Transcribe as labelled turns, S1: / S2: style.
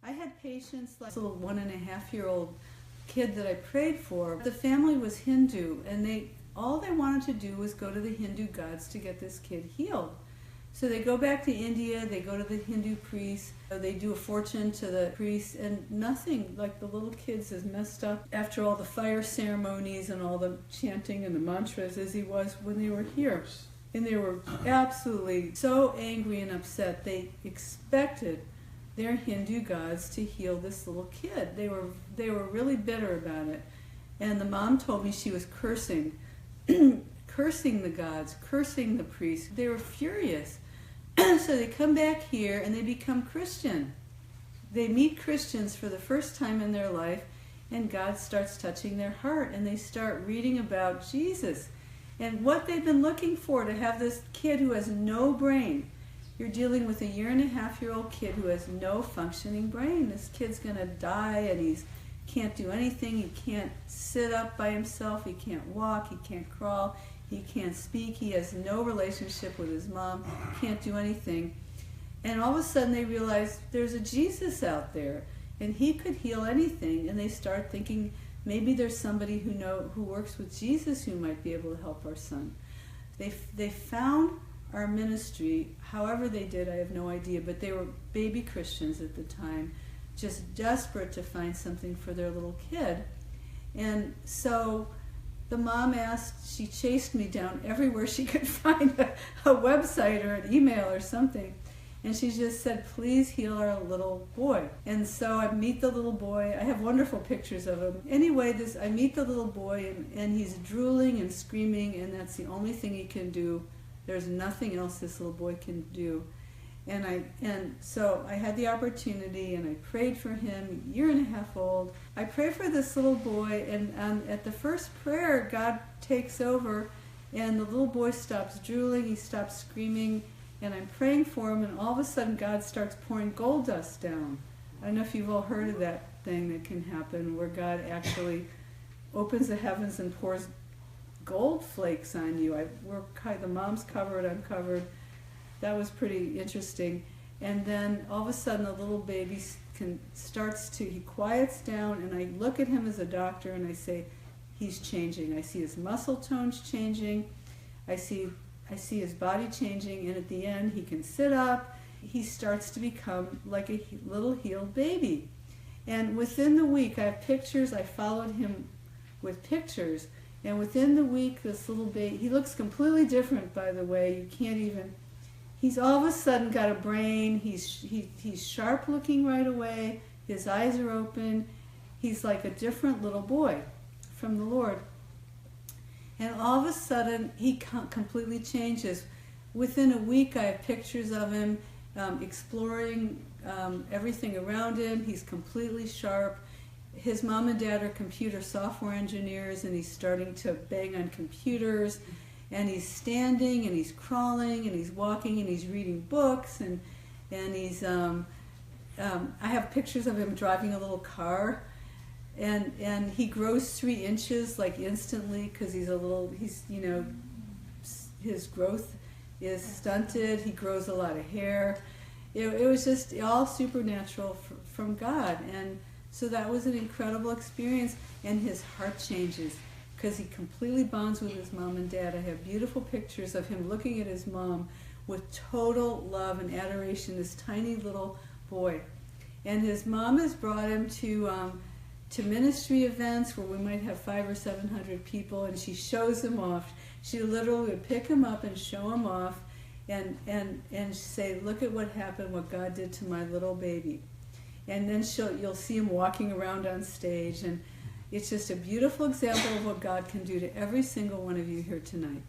S1: I had patients like this little 1.5-year-old kid that I prayed for. The family was Hindu, and all they wanted to do was go to the Hindu gods to get this kid healed. So they go back to India, they go to the Hindu priest, they do a fortune to the priest, and nothing, like the little kid's as messed up after all the fire ceremonies and all the chanting and the mantras as he was when they were here. And they were absolutely so angry and upset. They expected their Hindu gods to heal this little kid. They were really bitter about it. And the mom told me she was cursing, cursing the gods, cursing the priests. They were furious. So they come back here and they become Christian. They meet Christians for the first time in their life, and God starts touching their heart, and they start reading about Jesus and what they've been looking for, to have this kid who has no brain. You're dealing with a 1.5-year-old kid who has no functioning brain. This kid's going to die, and he can't do anything. He can't sit up by himself. He can't walk. He can't crawl. He can't speak. He has no relationship with his mom. Can't do anything. And all of a sudden they realize there's a Jesus out there, and he could heal anything. And they start thinking maybe there's somebody who works with Jesus who might be able to help our son. They found our ministry. However they did, I have no idea. But they were baby Christians at the time, just desperate to find something for their little kid. And so the mom asked, she chased me down everywhere she could find a website or an email or something. And she just said, please heal our little boy. And so I meet the little boy. I have wonderful pictures of him. Anyway, I meet the little boy, and he's drooling and screaming, and that's the only thing he can do. There's nothing else this little boy can do. And so I had the opportunity, and I prayed for him, 1.5 years old. I prayed for this little boy, and at the first prayer, God takes over, and the little boy stops drooling, he stops screaming, and I'm praying for him, and all of a sudden God starts pouring gold dust down. I don't know if you've all heard of that thing that can happen, where God actually opens the heavens and pours gold flakes on you. The mom's covered, I'm covered. That was pretty interesting. And then all of a sudden the little baby he quiets down, and I look at him as a doctor and I say, he's changing. I see his muscle tones changing. I see his body changing, and at the end he can sit up. He starts to become like a little healed baby. And within the week, I have pictures. I followed him with pictures. And within the week, this little baby, he looks completely different, by the way. You can't even... He's all of a sudden got a brain. He's sharp looking right away. His eyes are open. He's like a different little boy from the Lord. And all of a sudden, he completely changes. Within a week, I have pictures of him exploring everything around him. He's completely sharp. His mom and dad are computer software engineers, and he's starting to bang on computers. And he's standing, and he's crawling, and he's walking, and he's reading books, and he's. I have pictures of him driving a little car, and he grows 3 inches like instantly, because his growth is stunted. He grows a lot of hair. It was just all supernatural from God, and so that was an incredible experience. And his heart changes, because he completely bonds with his mom and dad. I have beautiful pictures of him looking at his mom with total love and adoration, this tiny little boy. And his mom has brought him to ministry events where we might have 500 or 700 people, and she shows him off. She literally would pick him up and show him off and say, look at what happened, what God did to my little baby. And then you'll see him walking around on stage, and it's just a beautiful example of what God can do to every single one of you here tonight.